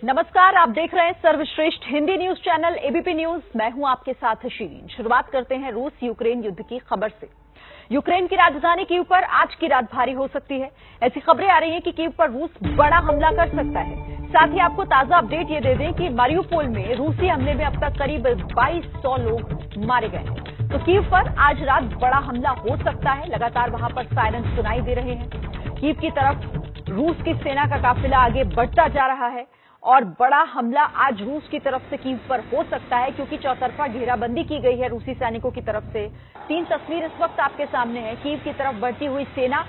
नमस्कार, आप देख रहे हैं सर्वश्रेष्ठ Hindi news channel ABP news. मैं हूं आपके साथ शिरीन। शुरुआत करते हैं रूस यूक्रेन युद्ध की खबर से। यूक्रेन की राजधानी कीव पर आज की रात भारी हो सकती है। ऐसी खबरें आ रही हैं कि कीव पर रूस बड़ा हमला कर सकता है। साथ ही आपको ताजा अपडेट ये दे दें कि मारियुपोल में रूसी हमले में अब तक करीब 2200 लोग मारे गए हैं। तो कीव पर आज रात बड़ा हमला हो सकता है। लगातार वहां पर सायरन सुनाई दे रहे हैं। कीव की तरफ रूस की सेना का काफिला आगे बढ़ता जा रहा है और बड़ा हमला आज रूस की तरफ से कीव पर हो सकता है, क्योंकि चौतरफा घेराबंदी की गई है रूसी सैनिकों की तरफ से। 3 तस्वीर इस वक्त आपके सामने है। कीव की तरफ बढ़ती हुई सेना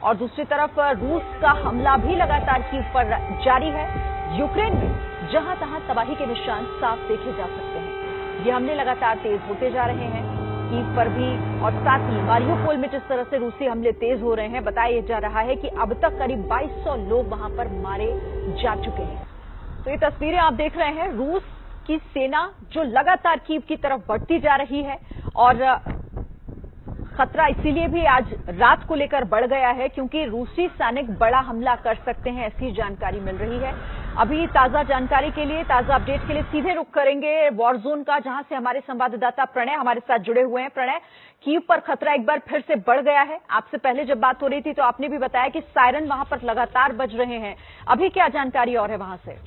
और दूसरी तरफ रूस का हमला भी लगातार कीव पर जारी है। यूक्रेन में जहां तहां तबाही के निशान साफ देखे जा सकते हैं। ये हमले लगातार तेज होते जा रहे हैं कीव पर भी, और साथ ही मारियुपोल में जिस तरह से रूसी हमले तेज हो रहे हैं, बताया जा रहा है कि अब तक करीब 2200 लोग वहां पर मारे जा चुके हैं। तो ये तस्वीरें आप देख रहे हैं रूस की सेना जो लगातार कीव की तरफ बढ़ती जा रही है, और खतरा इसीलिए भी आज रात को लेकर बढ़ गया है क्योंकि रूसी सैनिक बड़ा हमला कर सकते हैं, ऐसी जानकारी मिल रही है। अभी ताजा जानकारी के लिए, ताजा अपडेट के लिए सीधे रुख करेंगे वॉर जोन का, जहां से हमारे संवाददाता प्रणय हमारे साथ जुड़े हुए हैं। प्रणय, कीव पर खतरा एक बार फिर से बढ़ गया है। आपसे पहले जब बात हो रही थी तो आपने भी बताया कि सायरन वहां पर लगातार बज रहे हैं। अभी क्या जानकारी और है वहां से?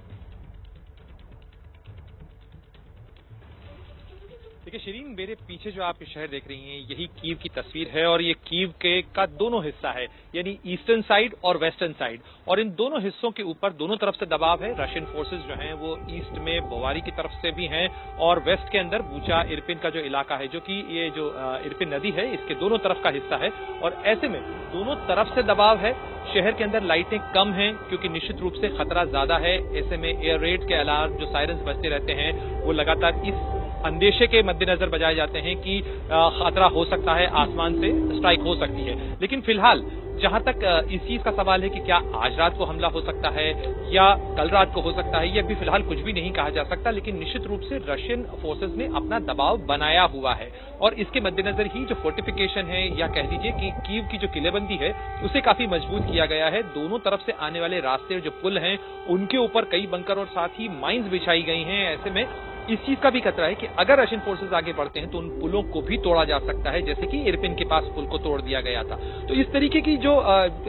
देखिए शिरीन, मेरे पीछे जो आप शहर देख रही हैं यही कीव की तस्वीर है, और ये कीव के का दोनों हिस्सा है, यानी ईस्टर्न साइड और वेस्टर्न साइड। और इन दोनों हिस्सों के ऊपर दोनों तरफ से दबाव है। रशियन फोर्सेस जो हैं वो ईस्ट में बोवारी की तरफ से भी हैं, और वेस्ट के अंदर बूचा इरपिन का जो इलाका है, जो कि ये जो इरपिन नदी है इसके दोनों तरफ का हिस्सा है। और ऐसे में दोनों तरफ से दबाव है। शहर के अंदर लाइटें कम हैं क्योंकि निश्चित रूप से खतरा ज्यादा है। ऐसे में एयर रेड के अलार्म जो सायरन्स बजते रहते हैं वो लगातार इस अंदेशे के मद्देनजर बजाए जाते हैं कि खतरा हो सकता है, आसमान से स्ट्राइक हो सकती है। लेकिन फिलहाल जहां तक इस चीज का सवाल है कि क्या आज रात को हमला हो सकता है या कल रात को हो सकता है, ये अभी फिलहाल कुछ भी नहीं कहा जा सकता। लेकिन निश्चित रूप से रशियन फोर्सेस ने अपना दबाव बनाया हुआ है, और इसके मद्देनजर ही जो फोर्टिफिकेशन है, या कह दीजिए कि कीव की जो किलेबंदी है उसे काफी मजबूत किया गया है। दोनों तरफ से आने वाले रास्ते जो पुल हैं उनके ऊपर कई बंकर और साथ ही माइंस बिछाई गई हैं। ऐसे में इस चीज का भी खतरा है कि अगर रशियन फोर्सेस आगे बढ़ते हैं तो उन पुलों को भी तोड़ा जा सकता है, जैसे कि इरपिन के पास पुल को तोड़ दिया गया था। तो इस तरीके की जो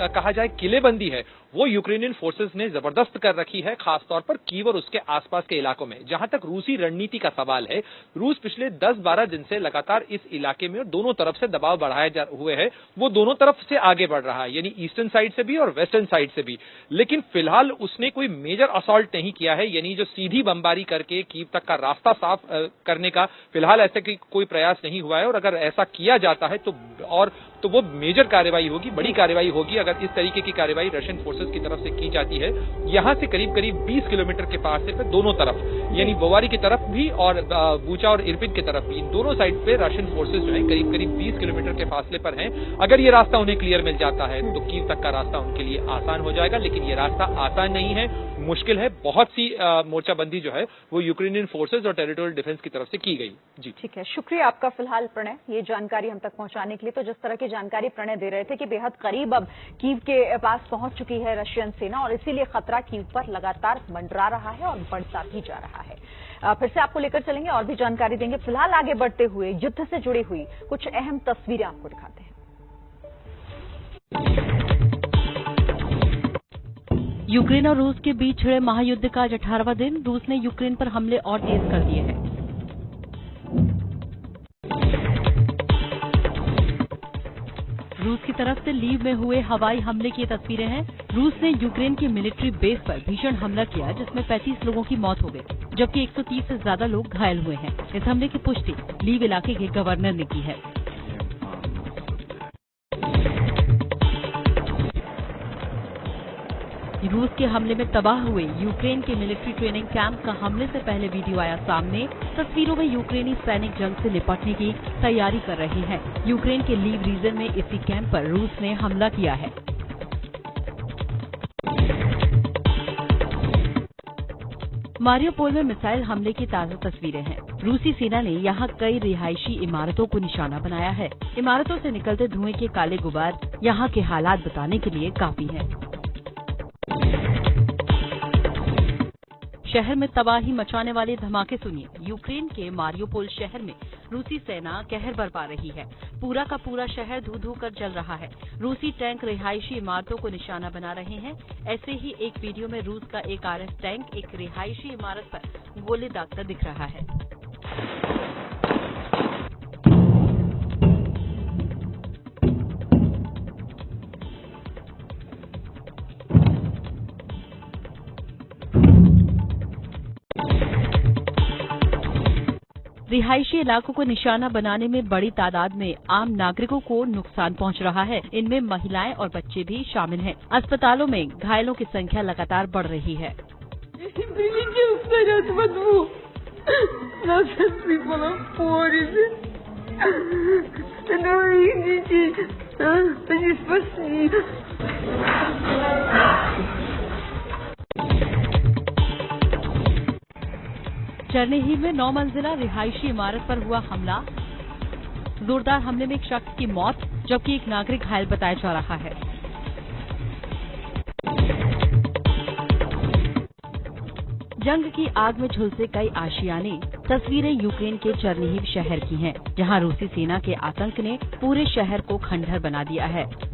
कहा जाए किलेबंदी है वो यूक्रेनियन फोर्सेस ने जबरदस्त कर रखी है, खासतौर पर कीव और उसके आसपास के इलाकों में। जहां तक रूसी रणनीति का सवाल है, रूस पिछले 10-12 दिन से लगातार इस इलाके में दोनों तरफ से दबाव बढ़ाए हुए है। वो दोनों तरफ से आगे बढ़ रहा है, यानी ईस्टर्न साइड से भी और वेस्टर्न साइड से भी। लेकिन फिलहाल उसने कोई मेजर असॉल्ट नहीं किया है, यानी जो सीधी बमबारी करके कीव तक का रास्ता साफ करने का फिलहाल ऐसे कोई प्रयास नहीं हुआ है। और अगर ऐसा किया जाता है तो वो मेजर कार्रवाई होगी, बड़ी कार्रवाई होगी अगर इस तरीके की कार्रवाई रशियन फोर्सेस की तरफ से की जाती है। यहां से करीब 20 किलोमीटर के फासले पे दोनों तरफ, यानी बोवारी की तरफ भी और बूचा और इरपिन की तरफ भी, इन दोनों साइड पे रशियन फोर्सेस जो है करीब 20 किलोमीटर के फासले पर हैं। अगर ये रास्ता उन्हें क्लियर मिल जाता है तो कीव तक का रास्ता उनके लिए आसान हो जाएगा। लेकिन ये रास्ता आसान नहीं है, मुश्किल है। बहुत सी मोर्चाबंदी जो है वो यूक्रेनियन फोर्सेस और टेरिटोरियल डिफेंस की तरफ से की गई। जी ठीक है, शुक्रिया आपका फिलहाल प्रणय, ये जानकारी हम तक पहुंचाने के लिए। तो जिस तरह की जानकारी प्रणय दे रहे थे कि बेहद करीब अब कीव के पास पहुंच चुकी है रशियन सेना, और इसीलिए खतरा कीव पर लगातार मंडरा रहा है और बढ़ता भी जा रहा है। फिर से आपको लेकर चलेंगे और भी जानकारी देंगे। फिलहाल आगे बढ़ते हुए युद्ध से जुड़ी हुई कुछ अहम तस्वीरें आपको दिखाते हैं। यूक्रेन और रूस के बीच छिड़े महायुद्ध का आज 18वां दिन। रूस ने यूक्रेन पर हमले और तेज कर दिए हैं। रूस की तरफ से लीव में हुए हवाई हमले की तस्वीरें हैं। रूस ने यूक्रेन की मिलिट्री बेस पर भीषण हमला किया, जिसमें 35 लोगों की मौत हो गई, जबकि 130 से ज्यादा लोग घायल हुए हैं। इस हमले की पुष्टि लीव इलाके के गवर्नर ने की है। रूस के हमले में तबाह हुए यूक्रेन के मिलिट्री ट्रेनिंग कैंप का हमले से पहले वीडियो आया सामने। तस्वीरों में यूक्रेनी सैनिक जंग से निपटने की तैयारी कर रहे हैं। यूक्रेन के लीव रीजन में इसी कैंप पर रूस ने हमला किया है। मारियुपोल में मिसाइल हमले की ताजा तस्वीरें हैं। रूसी सेना ने यहां कई रिहायशी इमारतों को निशाना बनाया है। इमारतों से निकलते धुएं के काले गुबार यहां के हालात बताने के लिए काफी हैं। शहर में तबाही मचाने वाले धमाके सुनिए। यूक्रेन के मारियोपोल शहर में रूसी सेना कहर बरपा रही है। पूरा का पूरा शहर धू-धू कर जल रहा है। रूसी टैंक रिहायशी इमारतों को निशाना बना रहे हैं। ऐसे ही एक वीडियो में रूस का एक RF टैंक एक रिहायशी इमारत पर गोले दागता दिख रहा है। रिहायशी इलाकों को निशाना बनाने में बड़ी तादाद में आम नागरिकों को नुकसान पहुंच रहा है। इनमें महिलाएं और बच्चे भी शामिल हैं। अस्पतालों में घायलों की संख्या लगातार बढ़ रही है। चरनीहीव में 9 मंजिला रिहायशी इमारत पर हुआ हमला। जोरदार हमले में एक शख्स की मौत जबकि एक नागरिक घायल बताया जा रहा है। जंग की आग में झुलसे कई आशियाने। तस्वीरें यूक्रेन के चरनीहीव शहर की हैं, जहां रूसी सेना के आतंक ने पूरे शहर को खंडहर बना दिया है।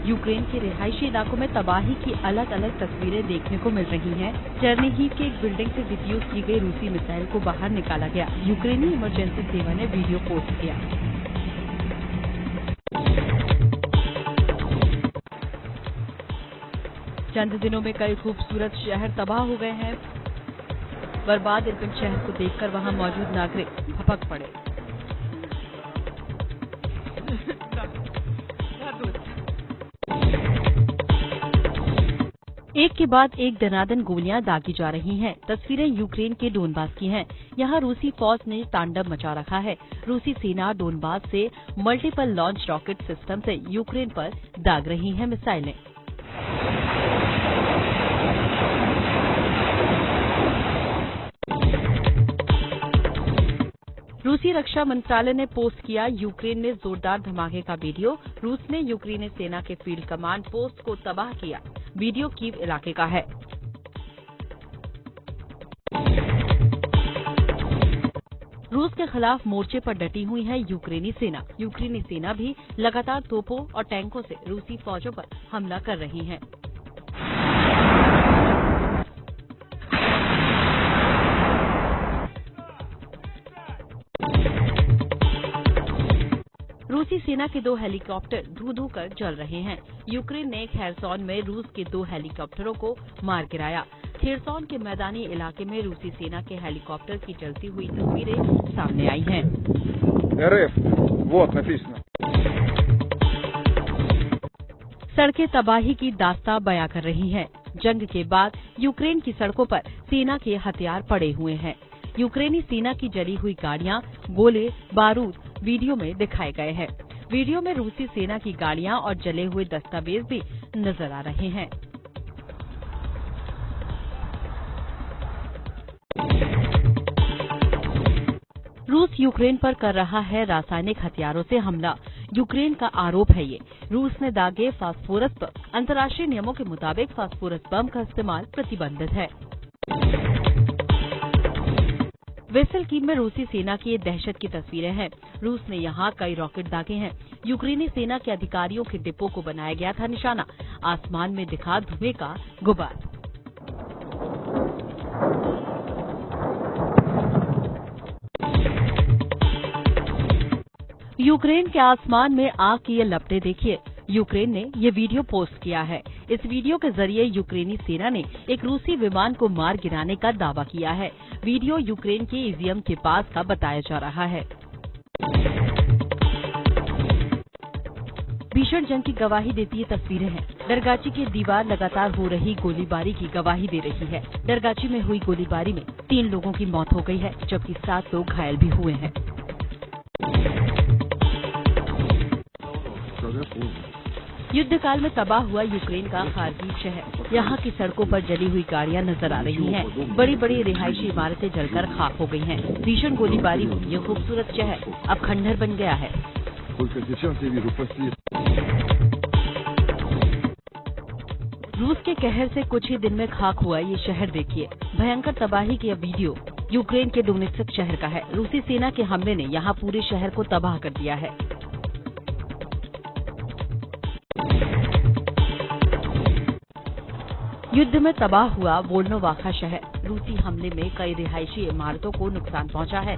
यूक्रेन के रिहायशी इलाकों में तबाही की अलग अलग तस्वीरें देखने को मिल रही हैं। चरनीहीव की एक बिल्डिंग से डिफ्यूज की गई रूसी मिसाइल को बाहर निकाला गया। यूक्रेनी इमरजेंसी सेवा ने वीडियो पोस्ट किया। चंद दिनों में कई खूबसूरत शहर तबाह हो गए हैं। बर्बाद इरपिन शहर को देखकर वहां मौजूद नागरिक भपक पड़े। एक के बाद एक दनादन गोलियां दागी जा रही हैं। तस्वीरें यूक्रेन के डोनबास की हैं। यहां रूसी फौज ने तांडव मचा रखा है। रूसी सेना डोनबास से मल्टीपल लॉन्च रॉकेट सिस्टम से यूक्रेन पर दाग रही है मिसाइलें। रूसी रक्षा मंत्रालय ने पोस्ट किया यूक्रेन में जोरदार धमाके का वीडियो। रूस ने यूक्रेनी सेना के फील्ड कमांड पोस्ट को तबाह किया। वीडियो कीव इलाके का है। रूस के खिलाफ मोर्चे पर डटी हुई है यूक्रेनी सेना। यूक्रेनी सेना भी लगातार तोपों और टैंकों से रूसी फौजों पर हमला कर रही है। रूसी सेना के 2 हेलीकॉप्टर धू-धू कर जल रहे हैं। यूक्रेन ने खेरसॉन में रूस के 2 हेलीकॉप्टरों को मार गिराया। खेरसॉन के मैदानी इलाके में रूसी सेना के हेलीकॉप्टर की जलती हुई तस्वीरें सामने आई हैं। सड़कें तबाही की दास्तां बयां कर रही हैं। जंग के बाद यूक्रेन की सड़कों पर सेना के हथियार पड़े हुए हैं। यूक्रेनी सेना की जली हुई गाड़ियां, गोले, बारूद वीडियो में दिखाए गए हैं। वीडियो में रूसी सेना की गाड़ियां और जले हुए दस्तावेज भी नजर आ रहे हैं। रूस यूक्रेन पर कर रहा है रासायनिक हथियारों से हमला। यूक्रेन का आरोप है ये। रूस ने दागे फास्फोरस पर। अंतर्राष्ट्रीय नियमों के मुताबिक फास्फोरस बम का इस्तेमाल प्रतिबंधित है। वेसल कीव में रूसी सेना की ये दहशत की तस्वीरें हैं। रूस ने यहाँ कई रॉकेट दागे हैं। यूक्रेनी सेना के अधिकारियों के डिपो को बनाया गया था निशाना। आसमान में दिखा धुएं का गुबार। यूक्रेन के आसमान में आग की ये लपटें देखिए। यूक्रेन ने ये वीडियो पोस्ट किया है। इस वीडियो के जरिए यूक्रेनी सेना ने एक रूसी विमान को मार गिराने का दावा किया है। वीडियो यूक्रेन के इजियम के पास का बताया जा रहा है। भीषण जंग की गवाही देती ये तस्वीरें हैं। डरगाची की दीवार लगातार हो रही गोलीबारी की गवाही दे रही है। डरगाची में हुई गोलीबारी में 3 लोगों की मौत हो गई है, जबकि 7 लोग घायल भी हुए हैं। युद्ध काल में तबाह हुआ यूक्रेन का खार्किव शहर। यहाँ की सड़कों पर जली हुई गाड़ियाँ नजर आ रही हैं। बड़ी बड़ी रिहायशी इमारतें जलकर खाक हो गई हैं। भीषण गोलीबारी में ये खूबसूरत शहर अब खंडहर बन गया है। रूस के कहर से कुछ ही दिन में खाक हुआ ये शहर देखिए। भयंकर तबाही की यह वीडियो यूक्रेन के डोनेत्स्क शहर का है। रूसी सेना के हमले ने यहाँ पूरे शहर को तबाह कर दिया है। युद्ध में तबाह हुआ वोल्नोवाखा शहर। रूसी हमले में कई रिहायशी इमारतों को नुकसान पहुंचा है।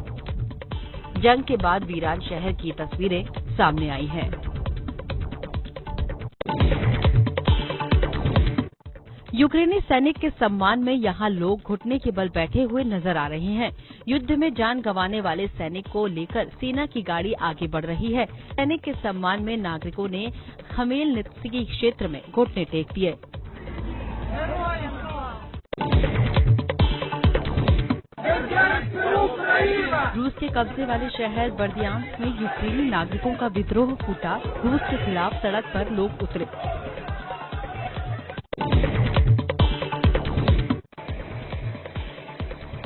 जंग के बाद वीरान शहर की तस्वीरें सामने आई हैं। यूक्रेनी सैनिक के सम्मान में यहाँ लोग घुटने के बल बैठे हुए नजर आ रहे हैं। युद्ध में जान गंवाने वाले सैनिक को लेकर सेना की गाड़ी आगे बढ़ रही है। सैनिक के सम्मान में नागरिकों ने खमेलनित्स्की क्षेत्र में घुटने टेक दिए। रूस के कब्जे वाले शहर बर्दियांस्क में यूक्रेनी नागरिकों का विद्रोह फूटा। रूस के खिलाफ सड़क पर लोग उतरे।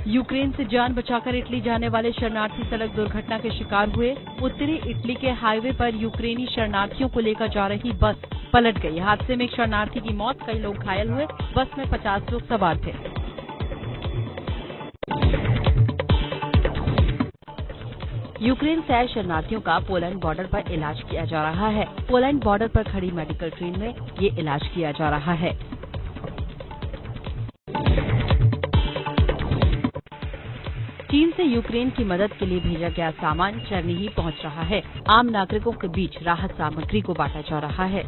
यूक्रेन से जान बचाकर इटली जाने वाले शरणार्थी सड़क दुर्घटना के शिकार हुए। उत्तरी इटली के हाईवे पर यूक्रेनी शरणार्थियों को लेकर जा रही बस पलट गई। हादसे में एक शरणार्थी की मौत, कई लोग घायल हुए। बस में 50 लोग सवार थे। यूक्रेन से आए शरणार्थियों का पोलैंड बॉर्डर पर इलाज किया जा रहा है। पोलैंड बॉर्डर पर खड़ी मेडिकल ट्रेन में ये इलाज किया जा रहा है। चीन से यूक्रेन की मदद के लिए भेजा गया सामान चरनी पहुंच रहा है। आम नागरिकों के बीच राहत सामग्री को बांटा जा रहा है।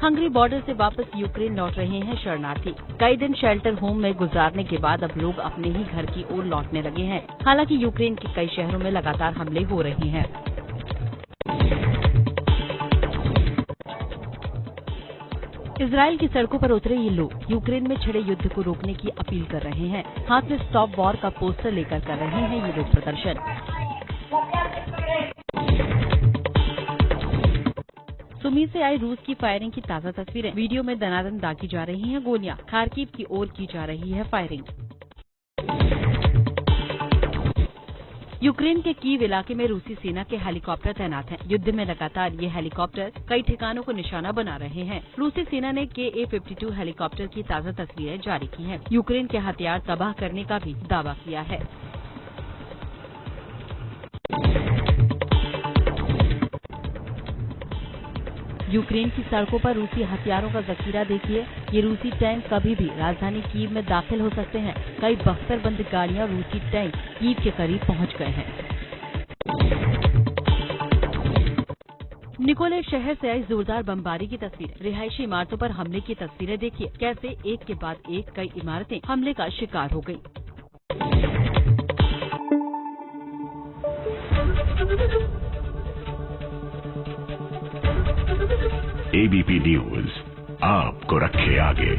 हंगरी बॉर्डर से वापस यूक्रेन लौट रहे हैं शरणार्थी। कई दिन शेल्टर होम में गुजारने के बाद अब लोग अपने ही घर की ओर लौटने लगे हैं। हालांकि यूक्रेन के कई शहरों में लगातार हमले हो रहे हैं। इजराइल की सड़कों पर उतरे ये लोग यूक्रेन में छिड़े युद्ध को रोकने की अपील कर रहे हैं। हाथ में स्टॉप वॉर का पोस्टर लेकर कर रहे हैं ये विरोध प्रदर्शन। सुमी से आई रूस की फायरिंग की ताजा तस्वीरें। वीडियो में दनादन दागी जा रही हैं गोलियां। खार्किव की ओर की जा रही है फायरिंग। यूक्रेन के कीव इलाके में रूसी सेना के हेलीकॉप्टर तैनात हैं। युद्ध में लगातार ये हेलीकॉप्टर कई ठिकानों को निशाना बना रहे हैं। रूसी सेना ने KA-52 हेलीकॉप्टर की ताजा तस्वीरें जारी की हैं। यूक्रेन के हथियार तबाह करने का भी दावा किया है। यूक्रेन की सड़कों पर रूसी हथियारों का जखीरा देखिए। ये रूसी टैंक कभी भी राजधानी कीव में दाखिल हो सकते हैं। कई बख्तरबंद गाड़ियां रूसी टैंक कीव के करीब पहुंच गए हैं। निकोलेव शहर से आई जोरदार बमबारी की तस्वीरें। रिहायशी इमारतों पर हमले की तस्वीरें देखिए। कैसे एक के बाद एक कई इमारतें हमले का शिकार हो गयी। ABP न्यूज आपको रखे आगे।